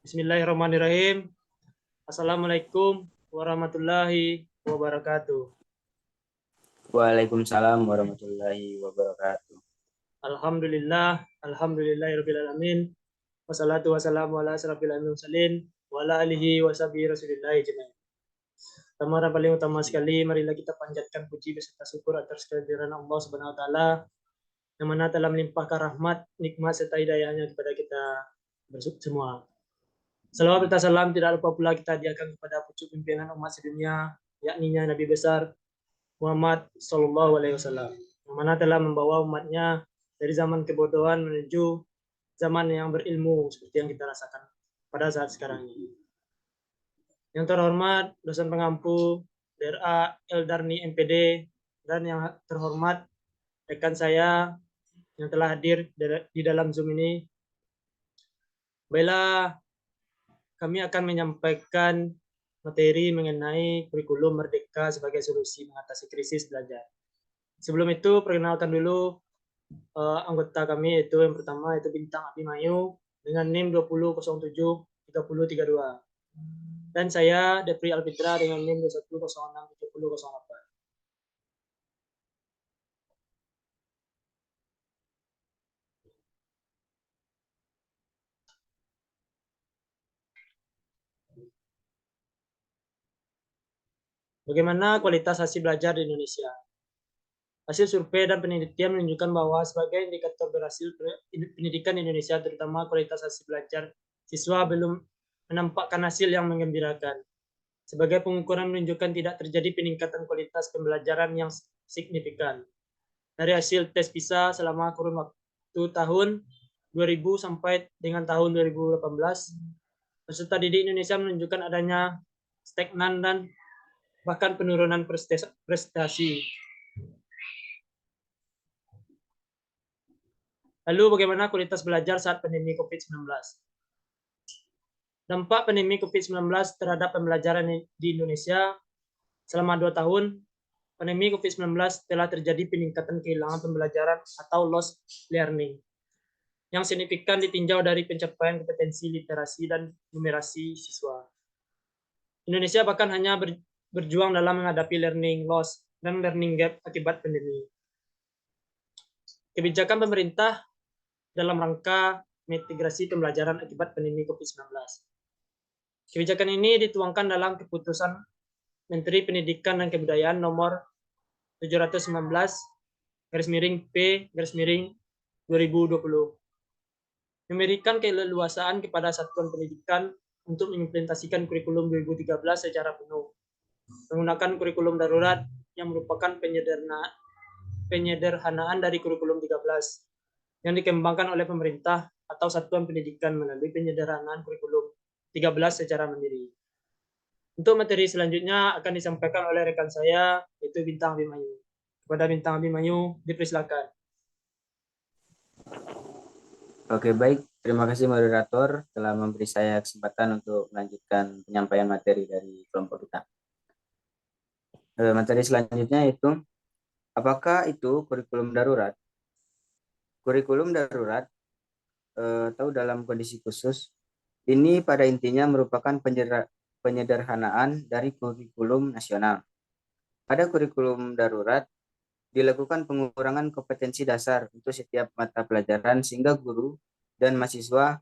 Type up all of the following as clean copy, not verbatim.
Bismillahirrahmanirrahim. Assalamualaikum warahmatullahi wabarakatuh. Waalaikumsalam warahmatullahi wabarakatuh. Alhamdulillahirabbil alamin. Wassalatu wassalamu ala asrofil mursalin wa ala alihi washabihi rasulillah jemaah. Pertama dan paling utama sekali, marilah kita panjatkan puji beserta syukur atas kehadiran Allah Subhanahu wa taala yang mana telah melimpahkan rahmat, nikmat serta hidayahnya kepada kita semua. Salawat serta salam tidak lupa pula kita hadiahkan kepada pucuk pimpinan umat sedunia, yakni Nabi besar Muhammad Sallallahu Alaihi Wasallam, yang mana telah membawa umatnya dari zaman kebodohan menuju zaman yang berilmu seperti yang kita rasakan pada saat sekarang ini. Yang terhormat dosen pengampu DRA Eldarni MPD, dan yang terhormat rekan saya yang telah hadir di dalam Zoom ini. Baiklah, kami akan menyampaikan materi mengenai kurikulum Merdeka sebagai solusi mengatasi krisis belajar. Sebelum itu, perkenalkan dulu anggota kami, yaitu yang pertama itu Bintang Abimanyu dengan NIM 20073032. Dan saya Depri Alfitra dengan NIM 21067008. Bagaimana kualitas hasil belajar di Indonesia? Hasil survei dan penelitian menunjukkan bahwa sebagai indikator berhasil pendidikan Indonesia, terutama kualitas hasil belajar siswa, belum menampakkan hasil yang menggembirakan. Sebagai pengukuran menunjukkan tidak terjadi peningkatan kualitas pembelajaran yang signifikan. Dari hasil tes PISA selama kurun waktu tahun 2000 sampai dengan tahun 2018, peserta didik Indonesia menunjukkan adanya stagnan dan bahkan penurunan prestasi. Lalu bagaimana kualitas belajar saat pandemi COVID-19? Dampak pandemi COVID-19 terhadap pembelajaran di Indonesia selama 2 tahun, pandemi COVID-19 telah terjadi peningkatan kehilangan pembelajaran atau lost learning yang signifikan ditinjau dari pencapaian kompetensi literasi dan numerasi siswa. Indonesia bahkan hanya berjuang dalam menghadapi learning loss dan learning gap akibat pandemi. Kebijakan pemerintah dalam rangka mitigasi pembelajaran akibat pandemi COVID-19. Kebijakan ini dituangkan dalam keputusan Menteri Pendidikan dan Kebudayaan nomor 719 P/2020, memberikan keleluasaan kepada satuan pendidikan untuk mengimplementasikan kurikulum 2013 secara penuh, menggunakan kurikulum darurat yang merupakan penyederhanaan dari kurikulum 13 yang dikembangkan oleh pemerintah atau satuan pendidikan melalui penyederhanaan kurikulum 13 secara mandiri. Untuk materi selanjutnya akan disampaikan oleh rekan saya, yaitu Bintang Abimanyu. Kepada Bintang Abimanyu, dipersilakan. Oke, baik. Terima kasih moderator telah memberi saya kesempatan untuk melanjutkan penyampaian materi dari kelompok kita. Materi selanjutnya itu, apakah itu kurikulum darurat? Kurikulum darurat atau dalam kondisi khusus, ini pada intinya merupakan penyederhanaan dari kurikulum nasional. Pada kurikulum darurat, dilakukan pengurangan kompetensi dasar untuk setiap mata pelajaran sehingga guru dan mahasiswa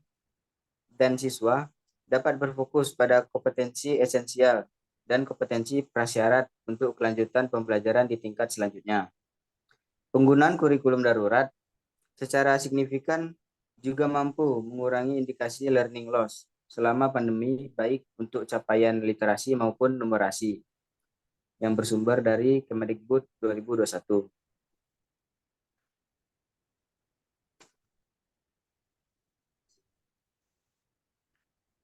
dan siswa dapat berfokus pada kompetensi esensial dan kompetensi prasyarat untuk kelanjutan pembelajaran di tingkat selanjutnya. Penggunaan kurikulum darurat secara signifikan juga mampu mengurangi indikasi learning loss selama pandemi, baik untuk capaian literasi maupun numerasi yang bersumber dari Kemendikbud 2021.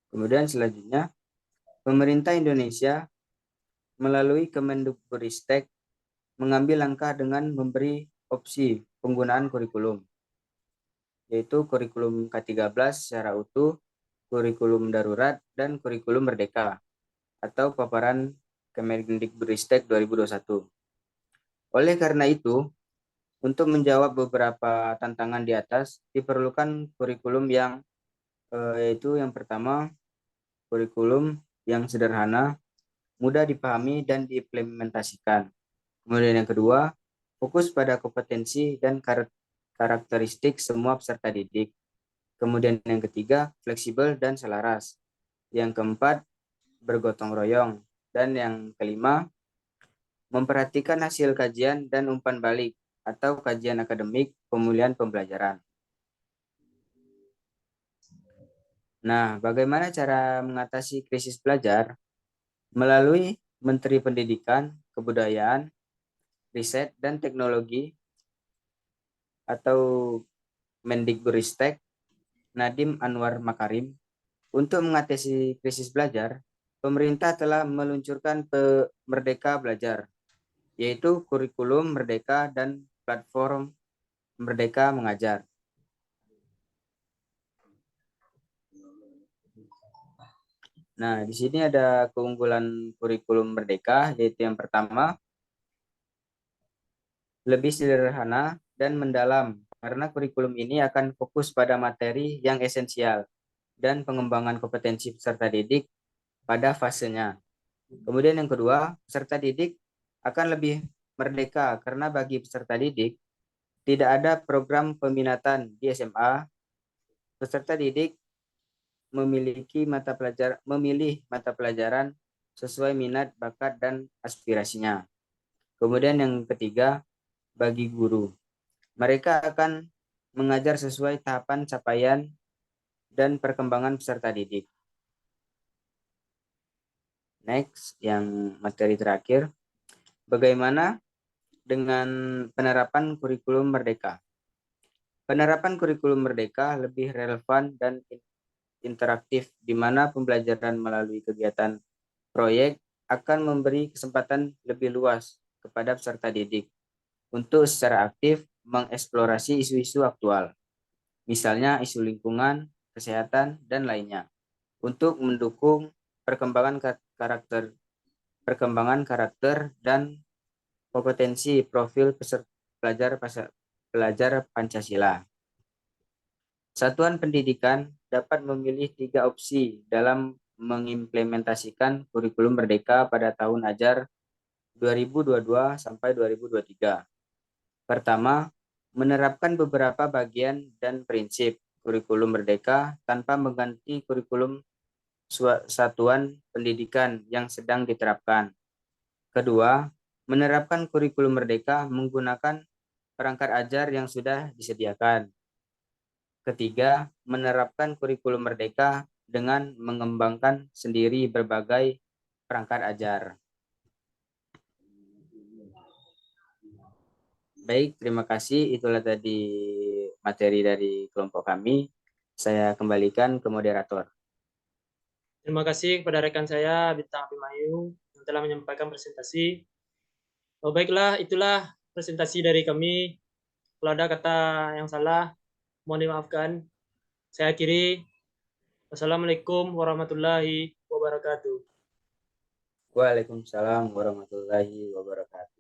Kemudian selanjutnya, pemerintah Indonesia melalui Kemendikbudristek mengambil langkah dengan memberi opsi penggunaan kurikulum, yaitu kurikulum K13 secara utuh, kurikulum darurat, dan kurikulum merdeka atau paparan Kemendikbudristek 2021. Oleh karena itu, untuk menjawab beberapa tantangan di atas, diperlukan kurikulum yang yaitu yang pertama, kurikulum yang sederhana, mudah dipahami dan diimplementasikan. Kemudian yang kedua, fokus pada kompetensi dan karakteristik semua peserta didik. Kemudian yang ketiga, fleksibel dan selaras. Yang keempat, bergotong royong. Dan yang kelima, memperhatikan hasil kajian dan umpan balik atau kajian akademik pemulihan pembelajaran. Nah, bagaimana cara mengatasi krisis belajar? Melalui Menteri Pendidikan, Kebudayaan, Riset, dan Teknologi atau Mendikbudristek, Nadiem Anwar Makarim, untuk mengatasi krisis belajar, pemerintah telah meluncurkan Merdeka Belajar, yaitu kurikulum Merdeka dan platform Merdeka Mengajar. Nah, di sini ada keunggulan kurikulum Merdeka, yaitu yang pertama, lebih sederhana dan mendalam, karena kurikulum ini akan fokus pada materi yang esensial dan pengembangan kompetensi peserta didik pada fasenya. Kemudian yang kedua, peserta didik akan lebih merdeka, karena bagi peserta didik, tidak ada program peminatan di SMA. Peserta didik memilih mata pelajaran sesuai minat, bakat, dan aspirasinya. Kemudian yang ketiga, bagi guru, mereka akan mengajar sesuai tahapan capaian dan perkembangan peserta didik. Next, yang materi terakhir, bagaimana dengan penerapan kurikulum Merdeka? Penerapan kurikulum Merdeka lebih relevan dan interaktif, di mana pembelajaran melalui kegiatan proyek akan memberi kesempatan lebih luas kepada peserta didik untuk secara aktif mengeksplorasi isu-isu aktual, misalnya isu lingkungan, kesehatan, dan lainnya, untuk mendukung perkembangan karakter dan kompetensi profil pelajar Pancasila. Satuan pendidikan dapat memilih 3 opsi dalam mengimplementasikan kurikulum Merdeka pada tahun ajar 2022 sampai 2023. Pertama, menerapkan beberapa bagian dan prinsip kurikulum Merdeka tanpa mengganti kurikulum satuan pendidikan yang sedang diterapkan. Kedua, menerapkan kurikulum Merdeka menggunakan perangkat ajar yang sudah disediakan. Ketiga, menerapkan kurikulum Merdeka dengan mengembangkan sendiri berbagai perangkat ajar. Baik, terima kasih. Itulah tadi materi dari kelompok kami. Saya kembalikan ke moderator. Terima kasih kepada rekan saya, Bintang Abimanyu, yang telah menyampaikan presentasi. Oh, baiklah, itulah presentasi dari kami. Kalau ada kata yang salah, mohon dimaafkan. Saya akhiri. Wassalamualaikum warahmatullahi wabarakatuh. Waalaikumsalam warahmatullahi wabarakatuh.